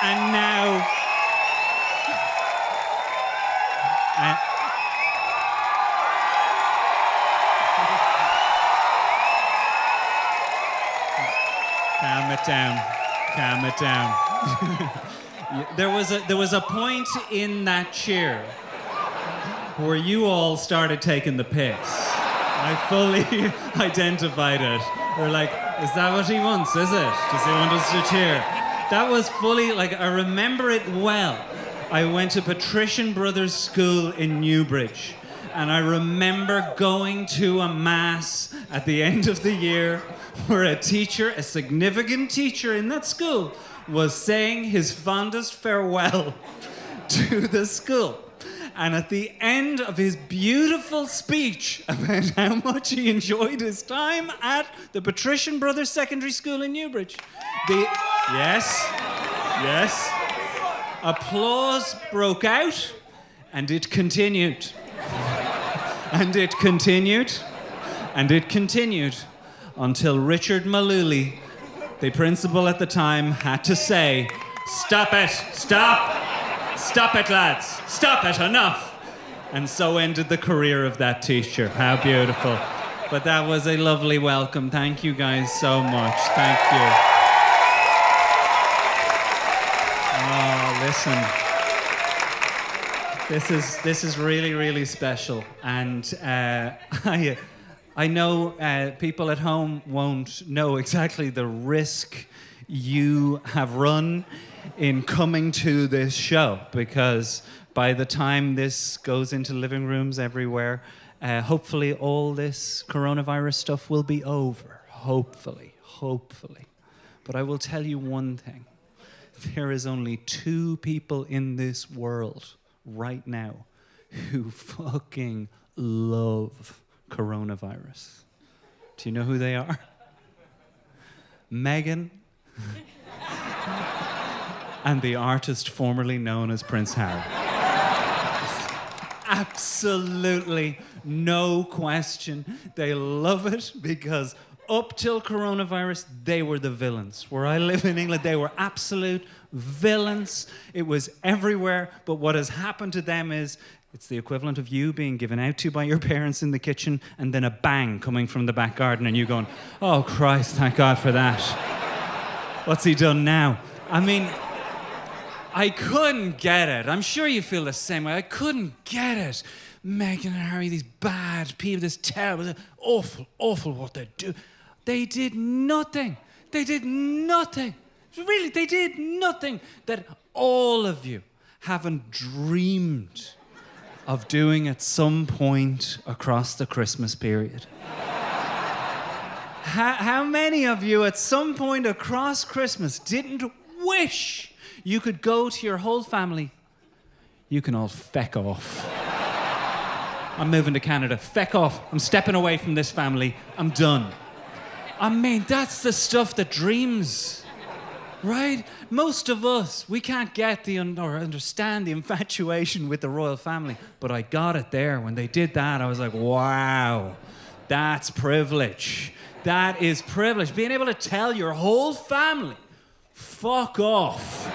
And now... Calm it down. There was a point in that cheer where you all started taking the piss. I fully identified it. We're like, is that what he wants, is it? Does he want us to cheer? That was fully, like, I remember it well. I went to Patrician Brothers School in Newbridge, and I remember going to a mass at the end of the year where a teacher, a significant teacher in that school, was saying his fondest farewell to the school. And at the end of his beautiful speech about how much he enjoyed his time at the Patrician Brothers Secondary School in Newbridge, yes, applause broke out, and it continued. And it continued, and it continued, until Richard Malooly, the principal at the time, had to say, "Stop it, stop it, lads, stop it, enough." And so ended the career of that teacher. How beautiful. But that was a lovely welcome. Thank you guys so much. Thank you. Oh, listen. This is really, really special. And I know people at home won't know exactly the risk you have run in coming to this show, because by the time this goes into living rooms everywhere, hopefully all this coronavirus stuff will be over. Hopefully. But I will tell you one thing. There is only 2 people in this world right now who fucking love coronavirus. Do you know who they are? Meghan and the artist formerly known as Prince Harry. Absolutely no question. They love it because up till coronavirus, they were the villains. Where I live in England, they were absolute villains. It was everywhere. But what has happened to them is it's the equivalent of you being given out to by your parents in the kitchen and then a bang coming from the back garden and you going, "Oh, Christ, thank God for that. What's he done now?" I mean, I couldn't get it. I'm sure you feel the same way. I couldn't get it. Meghan and Harry, these bad people, this terrible, awful what they do. They did nothing. Really, they did nothing that all of you haven't dreamed of doing at some point across the Christmas period. How many of you at some point across Christmas didn't wish you could go to your whole family? You can all feck off. I'm moving to Canada. Feck off. I'm stepping away from this family. I'm done. I mean, that's the stuff that dreams, right? Most of us, we can't get or understand the infatuation with the royal family, but I got it there. When they did that, I was like, wow, that's privilege. That is privilege. Being able to tell your whole family, fuck off.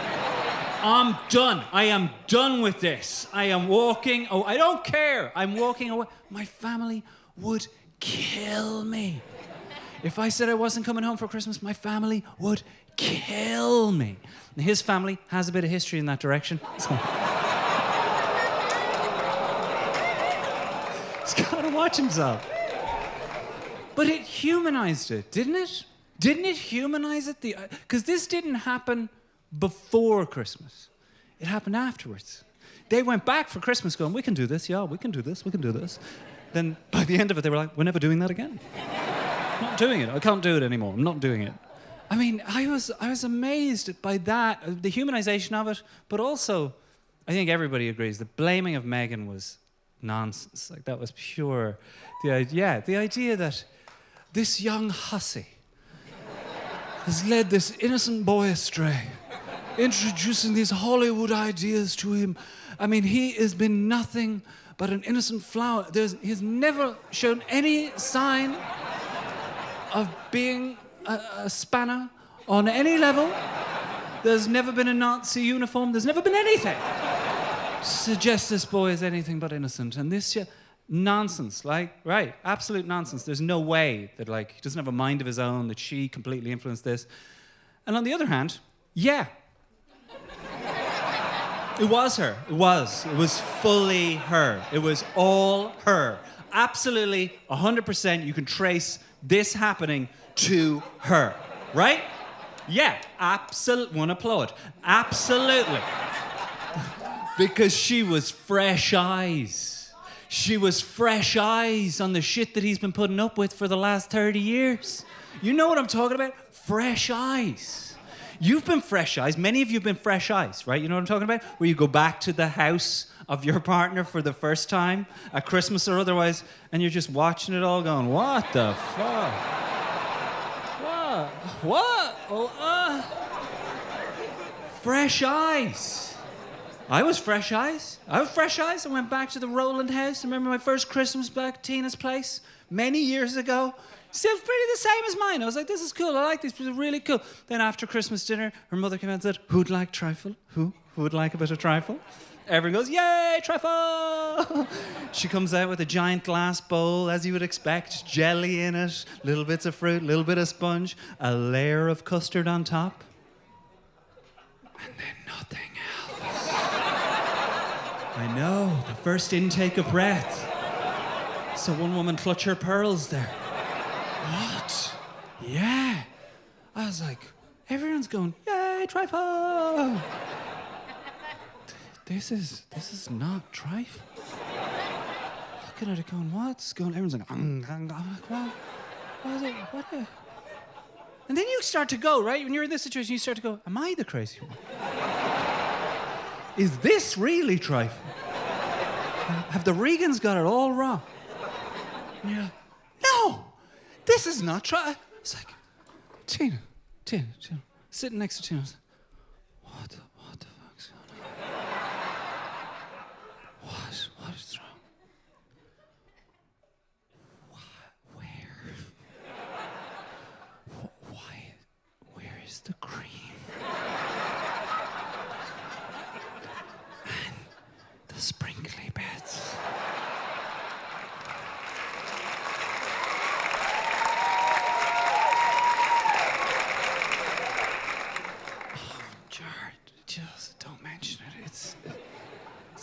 I'm done. I am done with this. I am walking. Oh, I don't care. I'm walking away. My family would kill me. If I said I wasn't coming home for Christmas, my family would kill me. And his family has a bit of history in that direction. So. He's got to watch himself. But it humanized it, didn't it? Didn't it humanize it? Because this didn't happen before Christmas. It happened afterwards. They went back for Christmas going, "We can do this, yeah, we can do this. Then by the end of it, they were like, "We're never doing that again. I'm not doing it. I can't do it anymore. I'm not doing it." I mean, I was amazed by that, the humanization of it, but also, I think everybody agrees, the blaming of Meghan was nonsense. Like, that was pure. The idea that this young hussy has led this innocent boy astray, introducing these Hollywood ideas to him. I mean, he has been nothing about an innocent flower. He's never shown any sign of being a spanner on any level. There's never been a Nazi uniform. There's never been anything to suggest this boy is anything but innocent. And this shit, nonsense, right, absolute nonsense. There's no way that, he doesn't have a mind of his own, that she completely influenced this. And on the other hand, yeah. It was her. It was fully her. It was all her. Absolutely, 100%, you can trace this happening to her, right? Yeah, absolutely. One applaud. Absolutely. Because she was fresh eyes. She was fresh eyes on the shit that he's been putting up with for the last 30 years. You know what I'm talking about? Fresh eyes. You've been fresh eyes. Many of you have been fresh eyes, right? You know what I'm talking about? Where you go back to the house of your partner for the first time at Christmas or otherwise, and you're just watching it all going, what the fuck? What? Fresh eyes. I was fresh eyes. I went back to the Rowland house. I remember my first Christmas back at Tina's place many years ago. Still pretty the same as mine. I was like, this is cool. I like this. This is really cool. Then after Christmas dinner, her mother came out and said, who'd like trifle? Who would like a bit of trifle? Everyone goes, yay, trifle! She comes out with a giant glass bowl, as you would expect, jelly in it, little bits of fruit, little bit of sponge, a layer of custard on top, and then nothing else. I know, the first intake of breath. So one woman clutched her pearls there. What? Yeah. I was like, everyone's going, yay, trifle! This is not trifle. Looking at it going, what's going on? Everyone's like, I'm like, what? And then you start to go, right? When you're in this situation, you start to go, am I the crazy one? Is this really trifle? Have the Regans got it all wrong? And you're like, no, this is not trifle. It's like, Tina, sitting next to Tina. I was like, what the fuck's going on? What is wrong? Where is the cream? And the sprinkly bits. Oh, Jared, just don't mention it. It's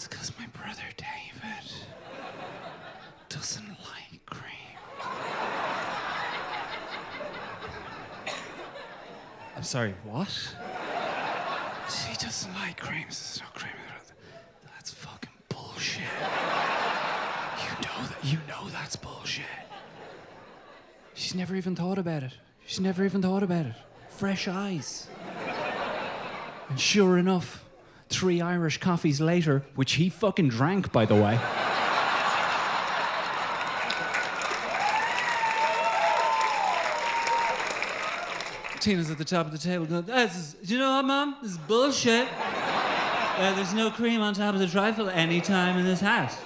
because my brother David doesn't like cream. I'm sorry, what? She doesn't like cream. There's no cream. That's fucking bullshit. You know that's bullshit. She's never even thought about it. Fresh eyes. And sure enough, 3 Irish coffees later, which he fucking drank, by the way. Tina's at the top of the table going, do you know what, Mom? This is bullshit. There's no cream on top of the trifle any time in this house.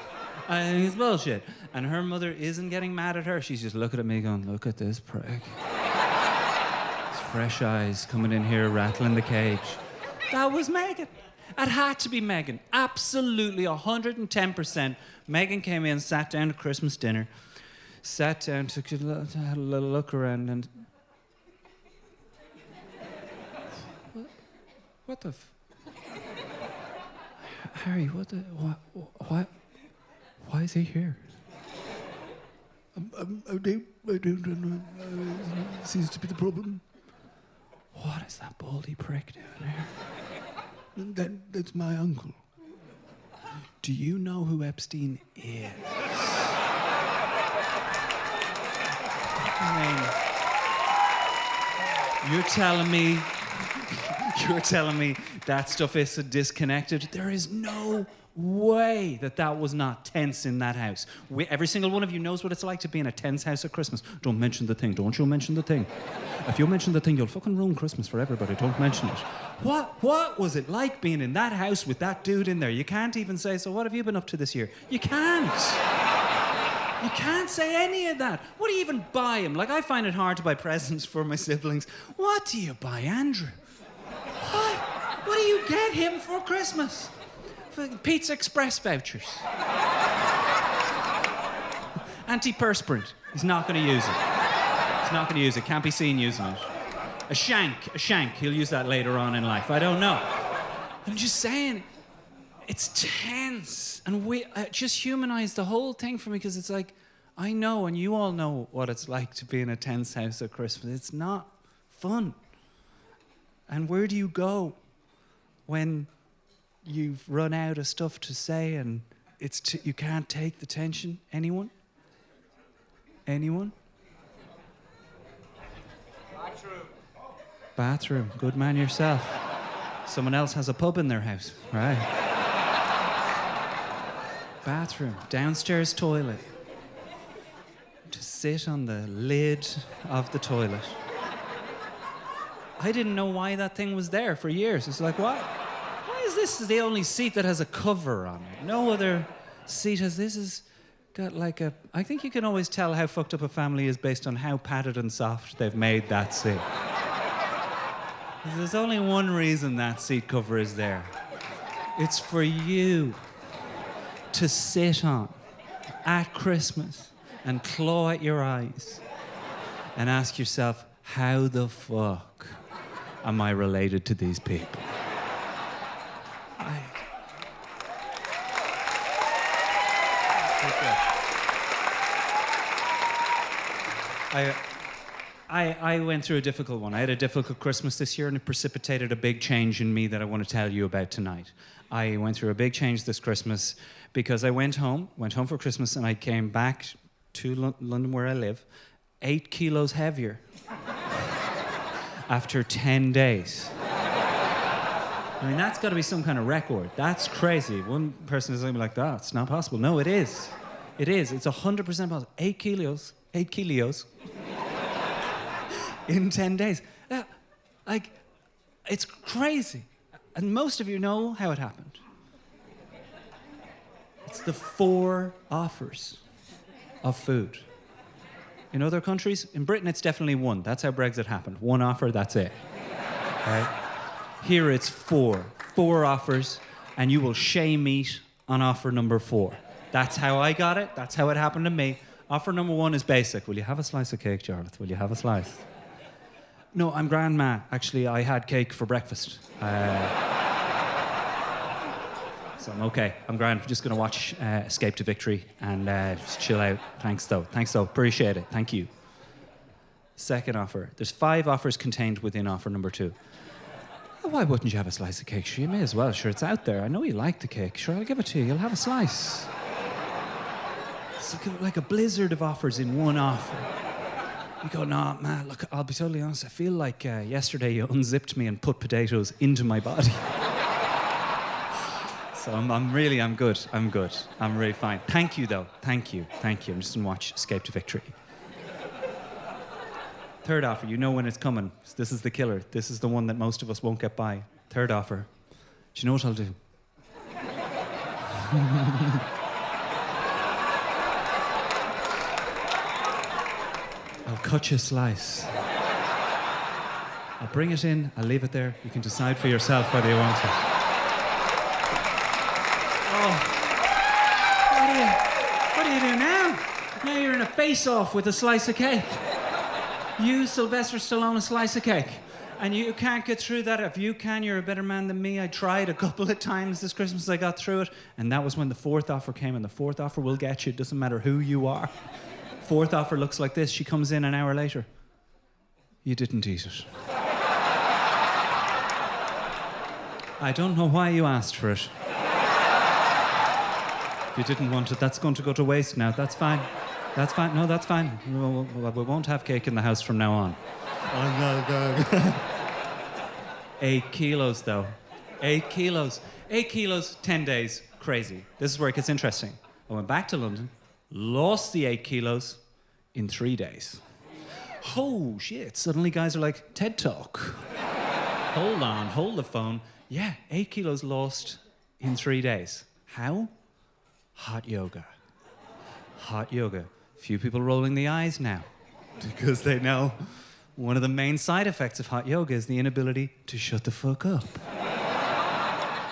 I think it's bullshit. And her mother isn't getting mad at her. She's just looking at me going, look at this prick. His fresh eyes coming in here, rattling the cage. That was Megan. It had to be Megan. Absolutely 110%. Megan came in, sat down at Christmas dinner, had a little look around and... What the Harry, why is he here? I don't know. Seems to be the problem. What is that baldy prick doing here? That's my uncle. Do you know who Epstein is? I mean, you're telling me You're telling me that stuff is disconnected? There is no way that was not tense in that house. Every single one of you knows what it's like to be in a tense house at Christmas. Don't mention the thing. Don't you mention the thing. If you mention the thing, you'll fucking ruin Christmas for everybody. Don't mention it. What was it like being in that house with that dude in there? You can't even say, so what have you been up to this year? You can't. You can't say any of that. What do you even buy him? Like, I find it hard to buy presents for my siblings. What do you buy Andrew? What do you get him for Christmas? Pizza Express vouchers. Antiperspirant. He's not going to use it. He's not going to use it. Can't be seen using it. A shank. He'll use that later on in life. I don't know. I'm just saying, it's tense. And just humanize the whole thing for me, because it's like, I know, and you all know what it's like to be in a tense house at Christmas. It's not fun. And where do you go when you've run out of stuff to say and you can't take the tension? Anyone? Bathroom. Good man yourself. Someone else has a pub in their house, right? Bathroom. Downstairs toilet. To sit on the lid of the toilet. I didn't know why that thing was there for years. It's like, why is this the only seat that has a cover on it? No other seat has this. Has got like I think you can always tell how fucked up a family is based on how padded and soft they've made that seat. There's only one reason that seat cover is there. It's for you to sit on at Christmas and claw at your eyes and ask yourself, how the fuck am I related to these people? I went through a difficult one. I had a difficult Christmas this year, and it precipitated a big change in me that I want to tell you about tonight. I went through a big change this Christmas because I went home for Christmas, and I came back to London where I live, 8 kilos heavier after 10 days. I mean, that's got to be some kind of record. That's crazy. One person is going to be like, that, it's not possible. No, it is. It is. It's 100% possible. 8 kilos in 10 days. Like, it's crazy. And most of you know how it happened. It's the 4 offers of food. In other countries, in Britain, it's definitely 1. That's how Brexit happened. 1 offer, that's it. Right? Here it's 4. 4 offers, and you will shame eat on offer number 4. That's how I got it. That's how it happened to me. Offer number 1 is basic. Will you have a slice of cake, Jarlath? Will you have a slice? No, I'm grandma. Actually, I had cake for breakfast. So I'm okay. I'm grand. I'm just going to watch Escape to Victory and just chill out. Thanks, though. Appreciate it. Thank you. Second offer. There's 5 offers contained within offer number 2. Why wouldn't you have a slice of cake? Sure, you may as well. Sure, it's out there. I know you like the cake. Sure, I'll give it to you. You'll have a slice. It's like a blizzard of offers in one offer. You go, no, man, look, I'll be totally honest. I feel like yesterday you unzipped me and put potatoes into my body. So I'm good. I'm really fine. Thank you, though. Thank you. I'm just going to watch Escape to Victory. Third offer, you know when it's coming. This is the killer. This is the one that most of us won't get by. Third offer. Do you know what I'll do? I'll cut you a slice. I'll bring it in. I'll leave it there. You can decide for yourself whether you want it. Oh. What do you do now? Now you're in a face-off with a slice of cake. You, Sylvester Stallone, a slice of cake. And you can't get through that. If you can, you're a better man than me. I tried a couple of times this Christmas. I got through it. And that was when the 4th offer came. And the 4th offer will get you. It doesn't matter who you are. 4th offer looks like this. She comes in an hour later. You didn't eat it. I don't know why you asked for it. If you didn't want it, that's going to go to waste now. That's fine. That's fine. No, that's fine. We won't have cake in the house from now on. 8 kilos, though. 8 kilos. 8 kilos, 10 days. Crazy. This is where it gets interesting. I went back to London, lost the 8 kilos in 3 days. Oh, shit. Suddenly guys are like, TED Talk. Hold on, hold the phone. Yeah, 8 kilos lost in 3 days. How? Hot yoga. Hot yoga. Few people rolling the eyes now because they know one of the main side effects of hot yoga is the inability to shut the fuck up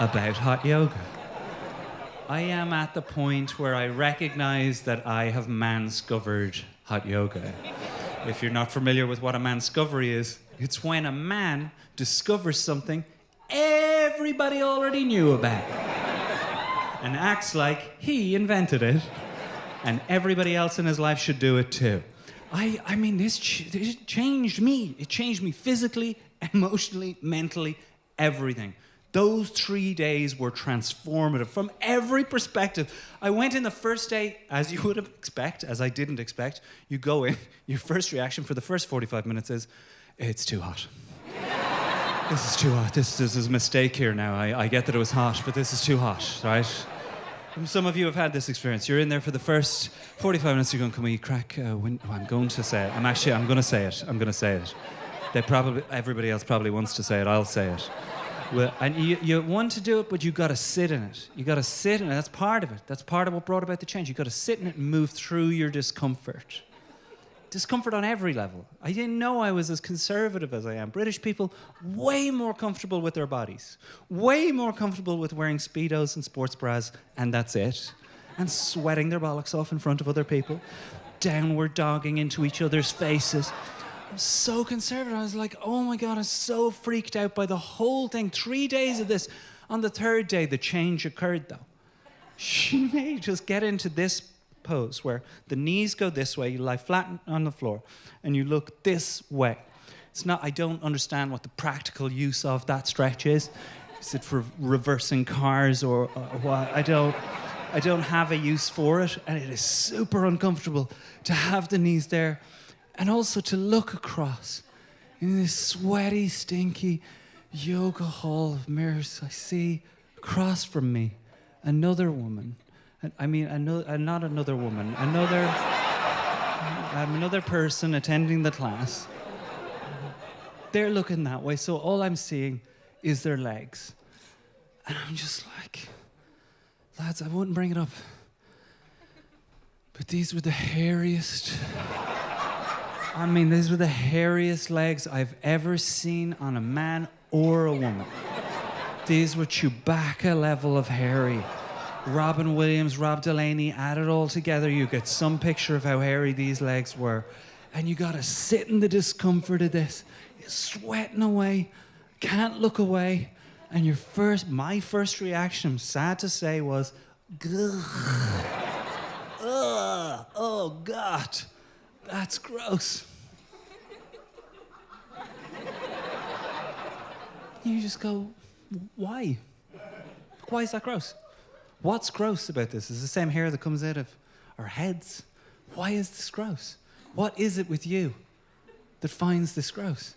about hot yoga. I am at the point where I recognize that I have manscovered hot yoga. If you're not familiar with what a manscovery is, it's when a man discovers something everybody already knew about and acts like he invented it and everybody else in his life should do it too. I mean, this changed me. It changed me physically, emotionally, mentally, everything. Those 3 days were transformative from every perspective. I went in the first day, as you would expect, as I didn't expect. You go in, your first reaction for the first 45 minutes is, it's too hot. This is too hot. This is a mistake here now. I get that it was hot, but this is too hot, right? Some of you have had this experience. You're in there for the first 45 minutes, you're going, can we crack I'm going to say it. I'm going to say it. I'm going to say it. Everybody else probably wants to say it. I'll say it. Well, and you want to do it, but you got to sit in it. You got to sit in it. That's part of it. That's part of what brought about the change. You got to sit in it and move through your discomfort. Discomfort on every level. I didn't know I was as conservative as I am. British people, way more comfortable with their bodies. Way more comfortable with wearing Speedos and sports bras, and that's it. And sweating their bollocks off in front of other people. Downward dogging into each other's faces. I'm so conservative. I was like, oh my God, I'm so freaked out by the whole thing. 3 days of this. On the third day, the change occurred, though. She may just get into this pose where the knees go this way, you lie flat on the floor, and you look this way. It's not, I don't understand what the practical use of that stretch is. Is it for reversing cars or what? I don't have a use for it, and it is super uncomfortable to have the knees there. And also to look across in this sweaty, stinky yoga hall of mirrors. I see across from me another woman. I mean, not another woman. Another person attending the class. They're looking that way, so all I'm seeing is their legs. And I'm just like, lads, I wouldn't bring it up, but these were the hairiest... I mean, these were the hairiest legs I've ever seen on a man or a woman. These were Chewbacca level of hairy. Robin Williams, Rob Delaney, add it all together, you get some picture of how hairy these legs were. And you gotta sit in the discomfort of this. You're sweating away, can't look away. And my first reaction, I'm sad to say, was, ugh. Ugh, oh God. That's gross. You just go, why? Why is that gross? What's gross about this? It's the same hair that comes out of our heads. Why is this gross? What is it with you that finds this gross?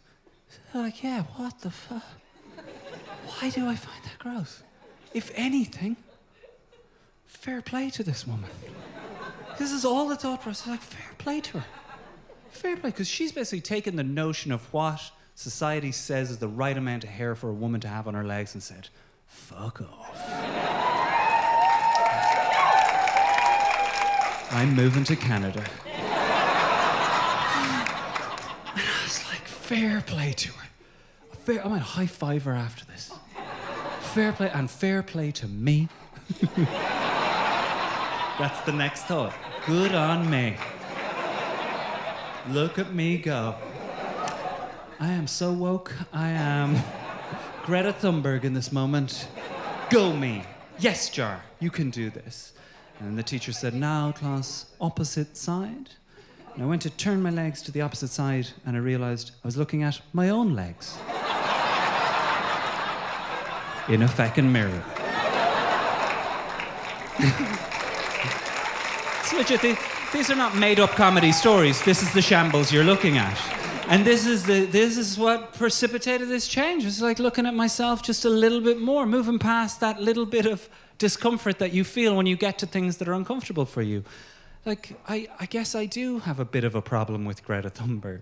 They're like, yeah, what the fuck? Why do I find that gross? If anything, fair play to this woman. This is all the thought process. Like, fair play to her. Fair play, because she's basically taken the notion of what society says is the right amount of hair for a woman to have on her legs and said, fuck off. I'm moving to Canada. And I was like, fair play to her. I might high five her after this. Fair play, and fair play to me. That's the next thought. Good on me. Look at me go. I am so woke. I am Greta Thunberg in this moment. Go me. Yes, Jar, you can do this. And the teacher said, now, class, opposite side. And I went to turn my legs to the opposite side, and I realized I was looking at my own legs. In a feckin' mirror. It's legit. These are not made-up comedy stories. This is the shambles you're looking at. And this is what precipitated this change. It's like looking at myself just a little bit more, moving past that little bit of discomfort that you feel when you get to things that are uncomfortable for you. Like, I guess I do have a bit of a problem with Greta Thunberg.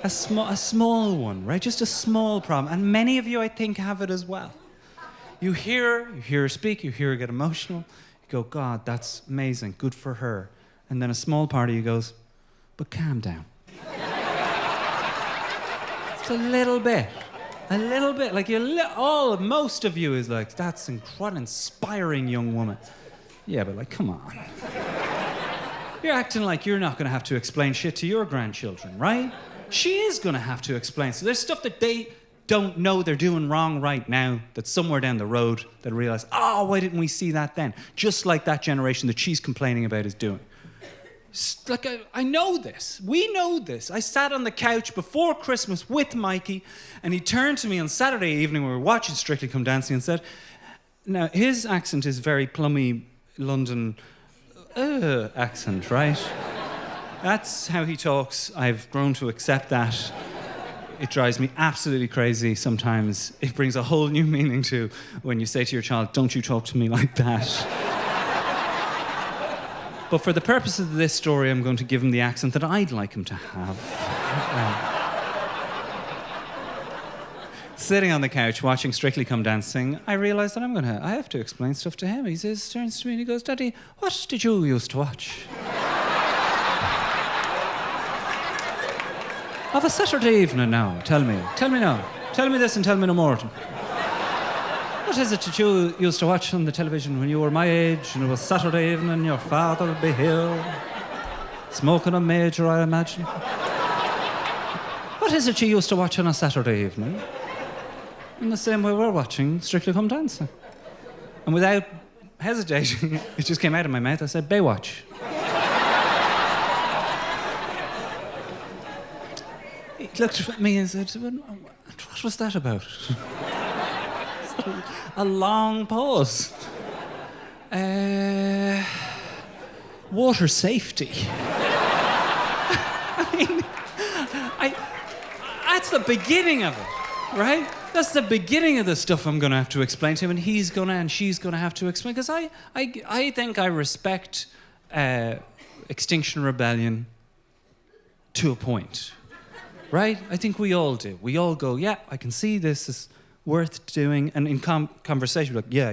A small one, right? Just a small problem. And many of you, I think, have it as well. You hear her speak, you hear her get emotional. You go, God, that's amazing, good for her. And then a small part of you goes, but calm down. Just a little bit. Like most of you is like, that's incredible, inspiring young woman. Yeah, but like, come on. You're acting like you're not going to have to explain shit to your grandchildren, right? She is going to have to explain. So there's stuff that they don't know they're doing wrong right now, that's somewhere down the road that realize, oh, why didn't we see that then? Just like that generation that she's complaining about is doing. Like, I know this. We know this. I sat on the couch before Christmas with Mikey, and he turned to me on Saturday evening when we were watching Strictly Come Dancing and said, now, his accent is very plummy London accent, right? That's how he talks. I've grown to accept that. It drives me absolutely crazy sometimes. It brings a whole new meaning to when you say to your child, don't you talk to me like that. But for the purpose of this story, I'm going to give him the accent that I'd like him to have. Sitting on the couch watching Strictly Come Dancing, I realised that I have to explain stuff to him. He turns to me and he goes, Daddy, what did you used to watch? Of a Saturday evening now, tell me now. Tell me this and tell me no more. What is it that you used to watch on the television when you were my age and it was Saturday evening and your father would be here, smoking a major, I imagine? What is it you used to watch on a Saturday evening? In the same way we're watching Strictly Come Dancing. And without hesitating, it just came out of my mouth. I said, Baywatch. He looked at me and said, what was that about? A long pause. Water safety. I mean, that's the beginning of it, right? That's the beginning of the stuff I'm going to have to explain to him, and she's going to have to explain, because I think I respect Extinction Rebellion to a point, right? I think we all do. We all go, yeah, I can see this is worth doing, and in conversation, we're like, yeah,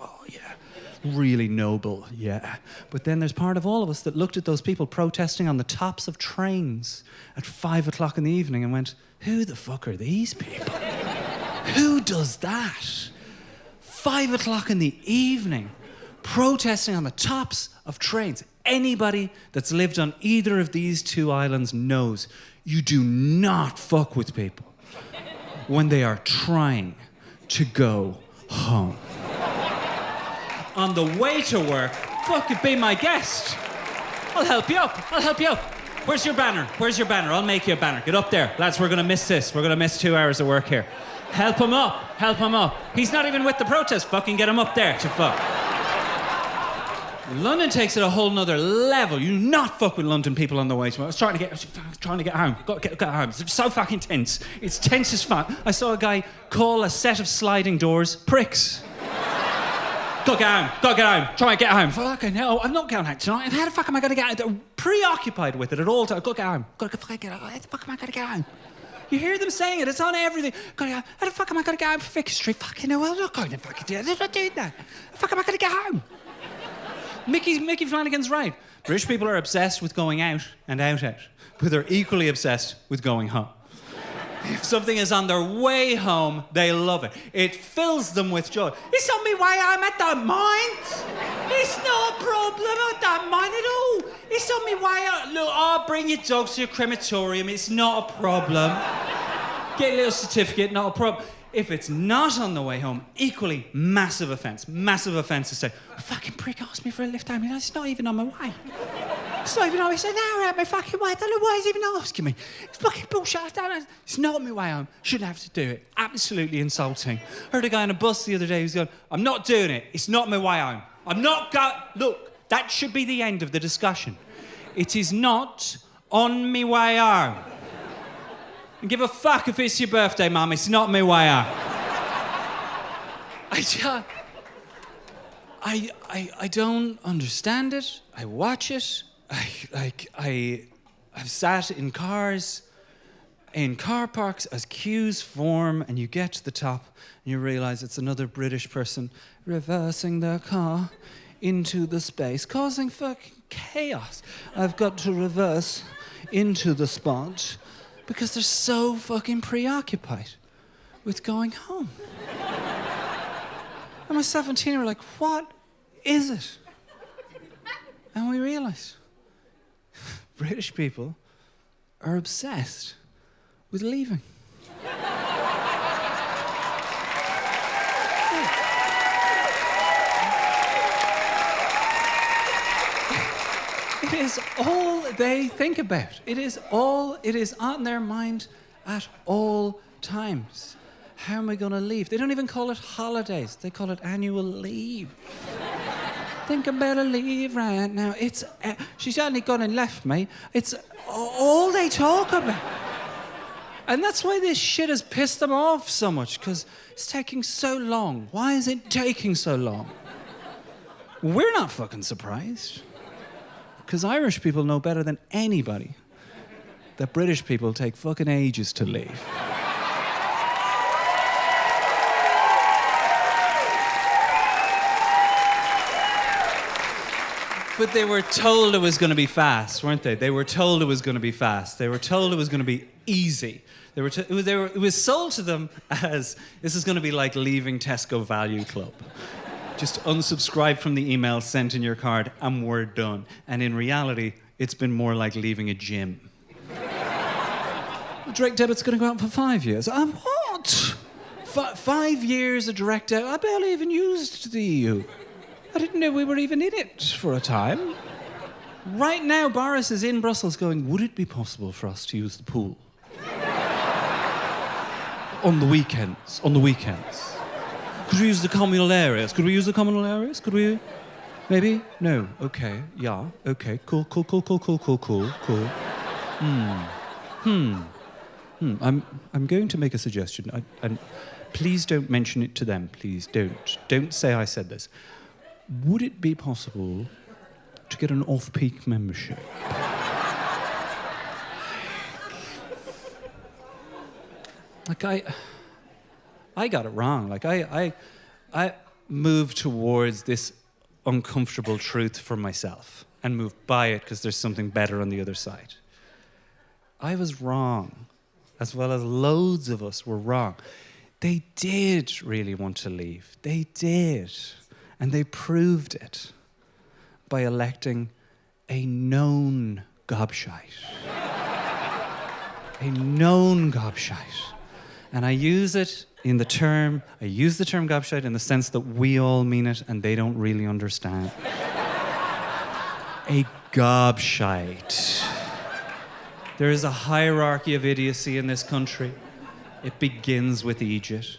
oh yeah, really noble, yeah. But then there's part of all of us that looked at those people protesting on the tops of trains at 5 o'clock in the evening and went, who the fuck are these people? Who does that? 5 o'clock in the evening, protesting on the tops of trains. Anybody that's lived on either of these two islands knows you do not fuck with people when they are trying to go home. On the way to work, fuck it, be my guest. I'll help you up. Where's your banner? I'll make you a banner. Get up there. Lads, we're going to miss this. We're going to miss 2 hours of work here. Help him up. He's not even with the protest. Fucking get him up there to fuck. London takes it a whole nother level. You do not fuck with London people on the way to work. I was trying to get home. Got to get home. It's so fucking tense. It's tense as fuck. I saw a guy call a set of sliding doors pricks. Got to get home. Try and get home. Fucking hell, I'm not going out tonight. How the fuck am I going to get out? I'm preoccupied with it at all times. Got to get home. Got to fucking get home. How the fuck am I going to get home? You hear them saying it. It's on everything. How the fuck am I going to get home for Vicar Street? Fucking hell, I'm not going to fucking do that. I'm not doing that. How the fuck am I going to get home? Mickey Flanagan's right. British people are obsessed with going out and out, but they're equally obsessed with going home. If something is on their way home, they love it. It fills them with joy. It's on me way home, I don't mind. It's not a problem, I don't mind at all. It's on me way home. Look, I'll bring your dogs to your crematorium, it's not a problem. Get a little certificate, not a problem. If it's not on the way home, equally massive offence. Massive offence to say, fucking prick asked me for a lift home. It's not even on my way. It's not even on my way. It's an hour out my fucking way. I don't know why he's even asking me. It's fucking bullshit. It's not on my way home. Shouldn't have to do it. Absolutely insulting. Heard a guy on a bus the other day who's going, I'm not doing it. It's not my way home. I'm not going... Look, that should be the end of the discussion. It is not on me way home. And give a fuck if it's your birthday, Mum. It's not my way out. I don't understand it. I watch it. I've sat in cars, in car parks as queues form, and you get to the top and you realise it's another British person reversing their car into the space, causing fucking chaos. I've got to reverse into the spot because they're so fucking preoccupied with going home. And my 17 were like, what is it? And we realised British people are obsessed with leaving. It is all they think about. It is on their mind at all times. How am I going to leave? They don't even call it holidays. They call it annual leave. Think about a leave right now. She's only gone and left me. It's all they talk about. And that's why this shit has pissed them off so much, because it's taking so long. Why is it taking so long? We're not fucking surprised. Because Irish people know better than anybody that British people take fucking ages to leave. But they were told it was going to be fast, weren't they? They were told it was going to be fast. They were told it was going to be easy. It was sold to them as, this is going to be like leaving Tesco Value Club. Just unsubscribe from the email, sent in your card, and we're done. And in reality, it's been more like leaving a gym. Direct debit's going to go out for 5 years. What? 5 years of direct debit? I barely even used the EU. I didn't know we were even in it for a time. Right now, Boris is in Brussels going, would it be possible for us to use the pool? On the weekends. Could we use the communal areas? Could we? Maybe? No. Okay. Yeah. Okay. Cool. I'm going to make a suggestion. And please don't mention it to them. Please don't. Don't say I said this. Would it be possible to get an off-peak membership? Like I got it wrong. Like I moved towards this uncomfortable truth for myself and moved by it because there's something better on the other side. I was wrong, as well as loads of us were wrong. They did really want to leave. They did. And they proved it by electing a known gobshite. A known gobshite. And I use the term gobshite in the sense that we all mean it and they don't really understand. A gobshite. There is a hierarchy of idiocy in this country. It begins with Egypt.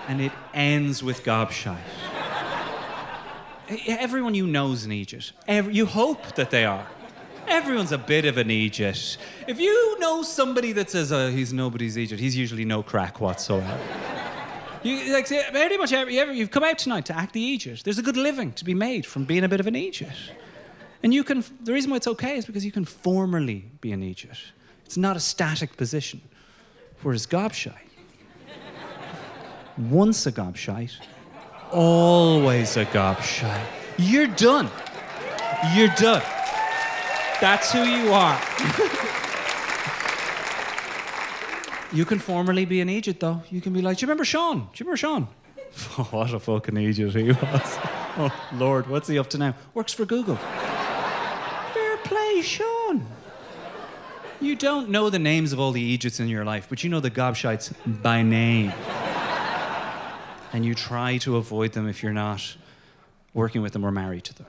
And it ends with gobshite. Everyone you know is an Egypt. You hope that they are. Everyone's a bit of an Egypt. If you know somebody that says, he's nobody's Egypt, he's usually no crack whatsoever. Pretty much you've come out tonight to act the Egypt. There's a good living to be made from being a bit of an Egypt. And the reason why it's okay is because you can formerly be an Egypt. It's not a static position. Whereas gobshite, once a gobshite, always a gobshite. You're done. You're done. That's who you are. You can formerly be an Egypt, though. You can be like, do you remember Sean? Oh, what a fucking Egypt he was. Oh, Lord, what's he up to now? Works for Google. Fair play, Sean. You don't know the names of all the Egypts in your life, but you know the gobshites by name. And you try to avoid them if you're not working with them or married to them.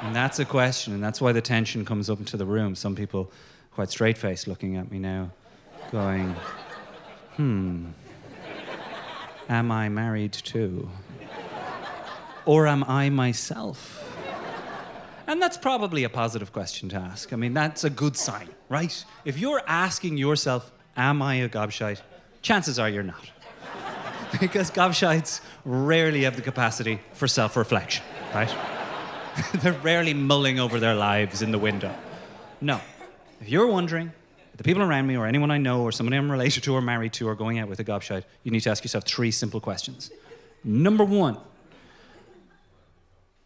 And that's a question, and that's why the tension comes up into the room. Some people, quite straight-faced, looking at me now, going, am I married too? Or am I myself? And that's probably a positive question to ask. I mean, that's a good sign, right? If you're asking yourself, am I a gobshite? Chances are you're not. Because gobshites rarely have the capacity for self-reflection, right? They're rarely mulling over their lives in the window. No. If you're wondering, the people around me or anyone I know or somebody I'm related to or married to or going out with a gobshite, you need to ask yourself 3 simple questions. Number 1,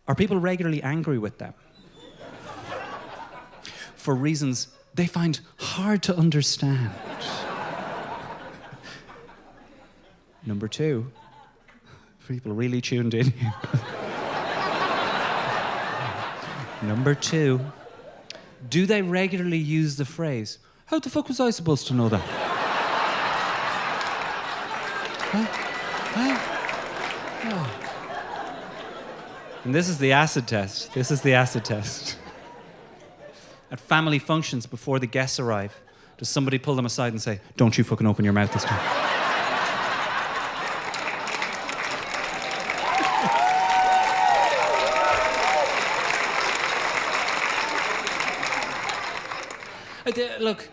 are people regularly angry with them? For reasons they find hard to understand. Number 2, people really tuned in here. Number 2, do they regularly use the phrase, how the fuck was I supposed to know that? Huh? Oh. And this is the acid test. This is the acid test. At family functions before the guests arrive, does somebody pull them aside and say, don't you fucking open your mouth this time? Look,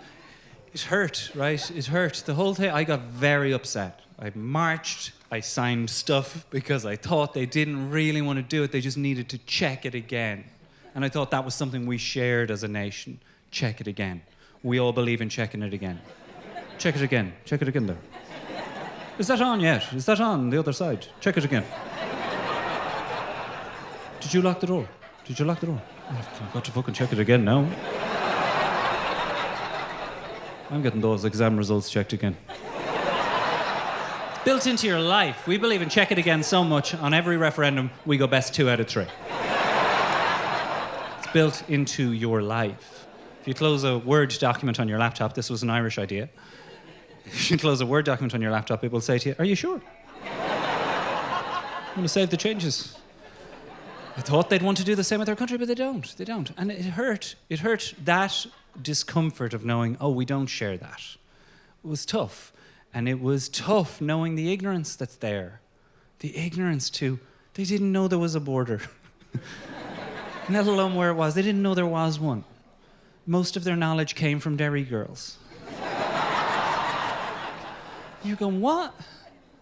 it hurt, right? It hurt. The whole thing, I got very upset. I marched, I signed stuff because I thought they didn't really want to do it. They just needed to check it again. And I thought that was something we shared as a nation. Check it again. We all believe in checking it again. Check it again. Check it again there. Is that on yet? Is that on the other side? Check it again. Did you lock the door? Did you lock the door? I've got to fucking check it again now. I'm getting those exam results checked again. It's built into your life. We believe in check it again so much. On every referendum, we go best 2 out of 3. It's built into your life. If you close a Word document on your laptop, this was an Irish idea. If you close a Word document on your laptop, it will say to you, are you sure? I'm going to save the changes. I thought they'd want to do the same with their country, but they don't. They don't. And it hurt. It hurt that discomfort of knowing, oh, we don't share that. It was tough. And it was tough knowing the ignorance that's there. The ignorance to, they didn't know there was a border. Let alone where it was. They didn't know there was one. Most of their knowledge came from Derry girls. You're going, what?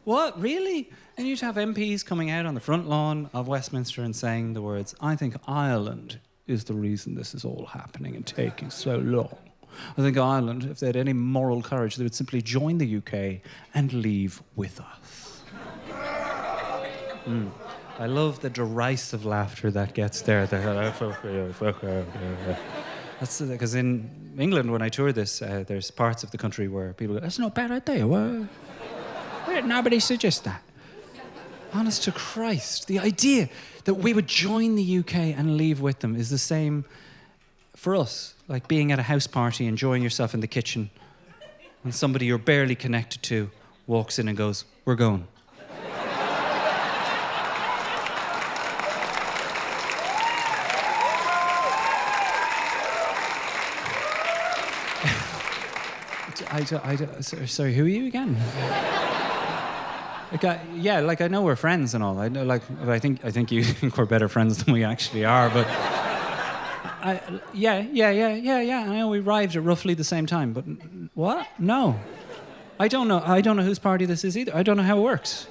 What, really? And you'd have MPs coming out on the front lawn of Westminster and saying the words, I think Ireland is the reason this is all happening and taking so long. I think Ireland, if they had any moral courage, they would simply join the UK and leave with us. I love the derisive laughter that gets there. That's because in England, when I tour this, there's parts of the country where people go, that's not a bad idea. Why did nobody suggest that? Honest to Christ, the idea that we would join the UK and leave with them is the same for us, like being at a house party, enjoying yourself in the kitchen, when somebody you're barely connected to walks in and goes, we're going. Sorry, who are you again? I know we're friends and all. I know, I think you think we're better friends than we actually are. But I know we arrived at roughly the same time. But what? No, I don't know. I don't know whose party this is either. I don't know how it works.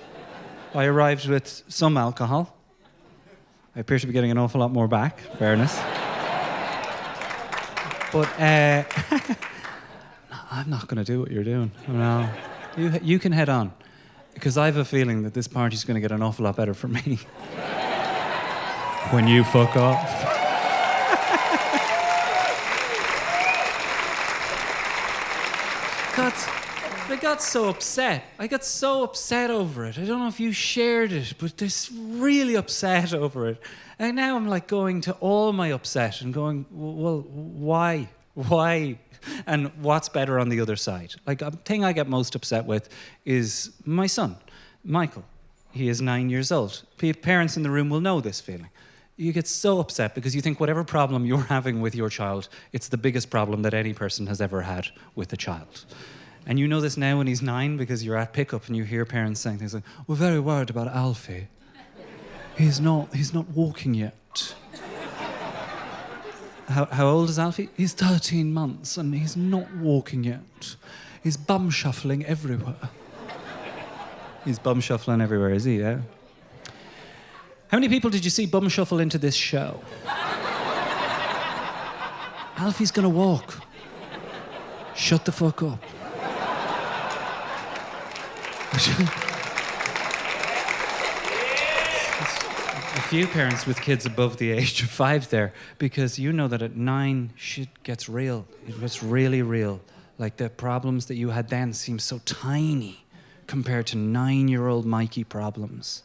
I arrived with some alcohol. I appear to be getting an awful lot more back. Fairness. But I'm not going to do what you're doing. No, you can head on. Because I have a feeling that this party's going to get an awful lot better for me. When you fuck off. I got so upset. I got so upset over it. I don't know if you shared it, but just really upset over it. And now I'm like going to all my upset and going, well, why? Why? And what's better on the other side? Like, the thing I get most upset with is my son, Michael. He is 9 years old. Parents in the room will know this feeling. You get so upset because you think whatever problem you're having with your child, it's the biggest problem that any person has ever had with a child. And you know this now when he's 9 because you're at pickup and you hear parents saying things like, we're very worried about Alfie. He's not walking yet. How old is Alfie? He's 13 months and he's not walking yet. He's bum shuffling everywhere. He's bum shuffling everywhere, is he? Yeah. How many people did you see bum shuffle into this show? Alfie's gonna walk. Shut the fuck up. A few parents with kids above the age of 5 there, because you know that at 9 shit gets real. It gets really real. Like the problems that you had then seem so tiny compared to 9-year-old Mikey problems.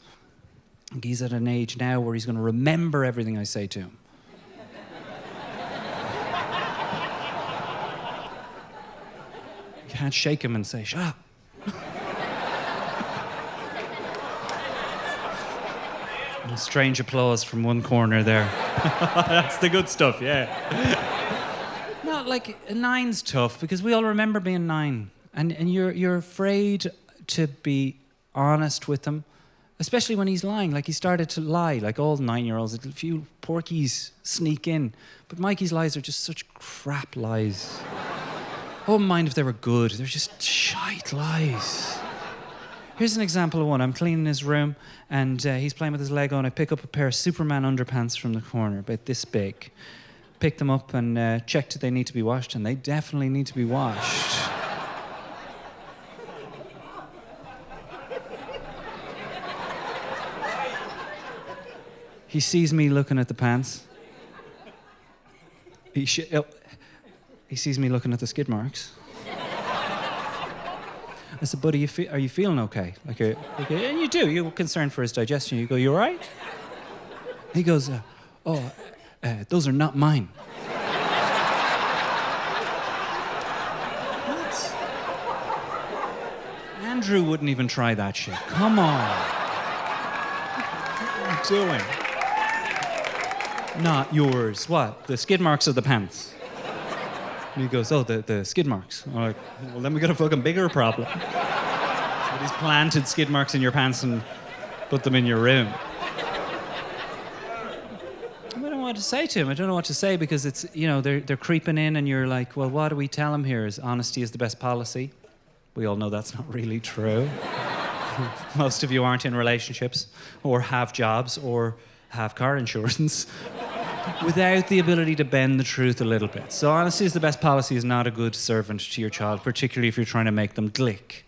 And he's at an age now where he's going to remember everything I say to him. You can't shake him and say, shut up. And strange applause from one corner there. That's the good stuff, yeah. No, like, 9's tough because we all remember being 9. And you're afraid to be honest with him, especially when he's lying. Like, he started to lie, like all 9-year-olds. A few porkies sneak in. But Mikey's lies are just such crap lies. I wouldn't mind if they were good. They're just shite lies. Here's an example of one. I'm cleaning his room, and he's playing with his Lego, and I pick up a pair of Superman underpants from the corner, about this big. Pick them up and checked if they need to be washed, and they definitely need to be washed. He sees me looking at the pants. He sees me looking at the skid marks. I said, buddy, are you feeling okay? And you do. You're concerned for his digestion. You go, you all right? He goes, those are not mine. What? Andrew wouldn't even try that shit. Come on. What are you doing? Not yours. What? The skid marks of the pants. And he goes, the skid marks. I'm like, well, then we got a fucking bigger problem. So these planted skid marks in your pants and put them in your room. I don't know what to say to him. I don't know what to say because it's, they're creeping in and you're like, well, what do we tell him here? Is honesty is the best policy? We all know that's not really true. Most of you aren't in relationships or have jobs or have car insurance without the ability to bend the truth a little bit. So honesty is the best policy is not a good servant to your child, particularly if you're trying to make them glick.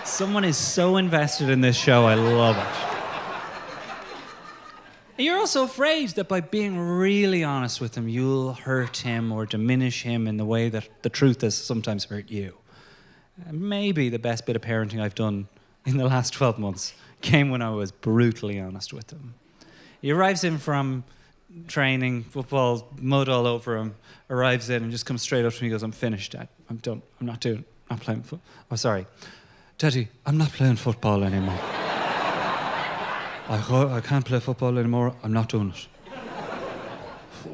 Someone is so invested in this show, I love it. And you're also afraid that by being really honest with him, you'll hurt him or diminish him in the way that the truth has sometimes hurt you. And maybe the best bit of parenting I've done in the last 12 months came when I was brutally honest with him. He arrives in from training, football, mud all over him, arrives in and just comes straight up to me and goes, I'm finished, Dad. I'm done. I'm not playing football. Oh, sorry. Daddy, I'm not playing football anymore. I can't play football anymore. I'm not doing it.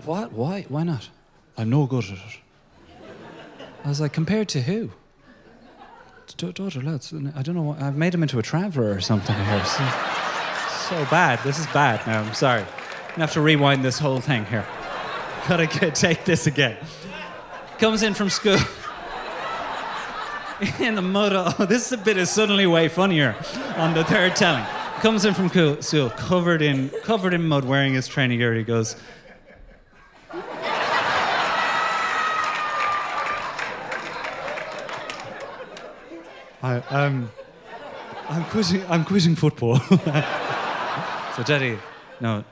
What? Why? Why not? I'm no good at it. I was like, compared to who? Daughter, lads, I don't know what, I've made him into a traveller or something here. So bad. This is bad now. I'm sorry. I'm going to have to rewind this whole thing here. Gotta take this again. Comes in from school. In the mud. Oh, this bit is suddenly way funnier on the third telling. Comes in from school, covered in mud, wearing his training gear. He goes, I'm quitting football. So, Daddy, I'm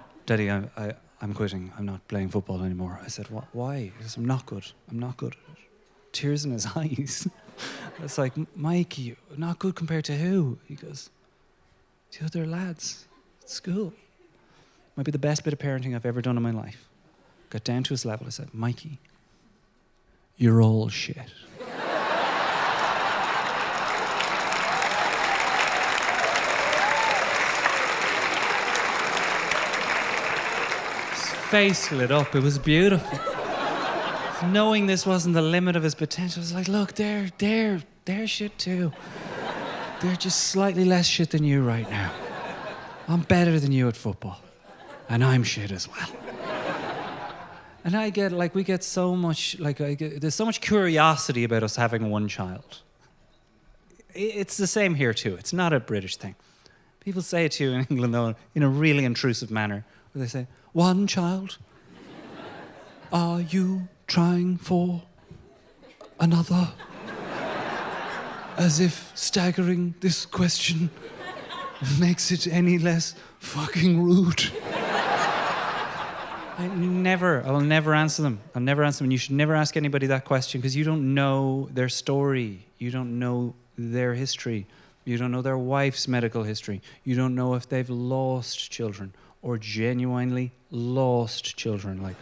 quitting. I'm not playing football anymore. I said, why? He says, I'm not good at it. Tears in his eyes. It's like, Mikey, not good compared to who? He goes, the other lads at school. Might be the best bit of parenting I've ever done in my life. Got down to his level. I said, Mikey, you're all shit. Face lit up. It was beautiful. Knowing this wasn't the limit of his potential, I was like, look, they're shit too. They're just slightly less shit than you right now. I'm better than you at football. And I'm shit as well. And we get so much, there's so much curiosity about us having one child. It's the same here too. It's not a British thing. People say it to you in England, though, in a really intrusive manner, where they say, one child? Are you trying for another? As if staggering this question makes it any less fucking rude. I will never answer them. I'll never answer them. And you should never ask anybody that question because you don't know their story. You don't know their history. You don't know their wife's medical history. You don't know if they've lost children or genuinely lost children. Like,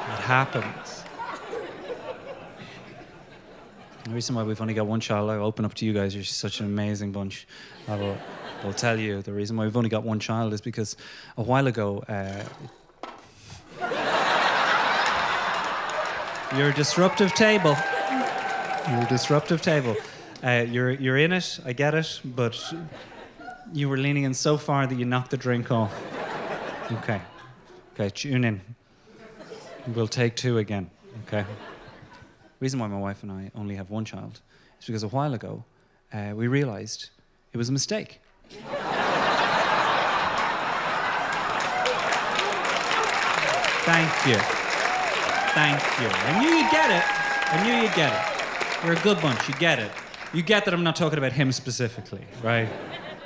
it happens. The reason why we've only got one child, I'll open up to you guys. You're such an amazing bunch. I'll tell you, the reason why we've only got one child is because a while ago... You're a disruptive table. You're a disruptive table. You're in it, I get it, but you were leaning in so far that you knocked the drink off. Okay, tune in. We'll take two again, okay? The reason why my wife and I only have one child is because a while ago we realised it was a mistake. Thank you. I knew you'd get it. You're a good bunch, you get it. You get that I'm not talking about him specifically, right?